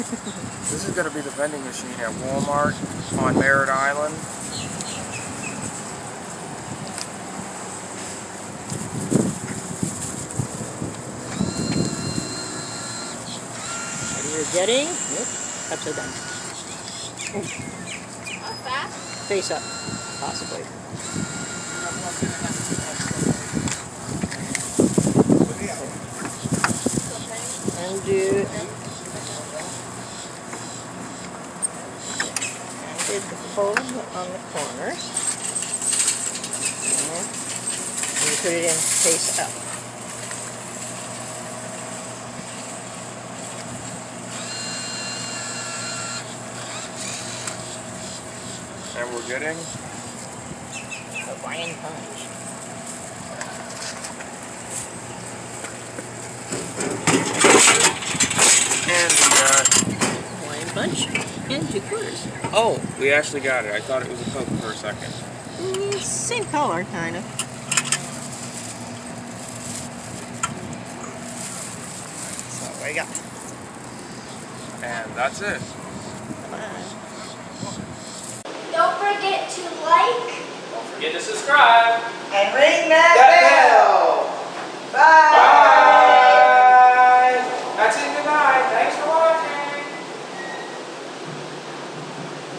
This is going to be the vending machine at Walmart on Merritt Island. And you're getting? Yep. Upside down. Ooh. That's fast. Face up, possibly. Undo. Did the fold on the corners. And you put it in face up. And we're getting Hawaiian punch. and we got. Hawaiian punch and 2/4. Oh, we actually got it. I thought it was a Coke for a second. Same color, kind of. So what do you got? And that's it. Bye. Don't forget to like. Don't forget to subscribe. And ring that bell.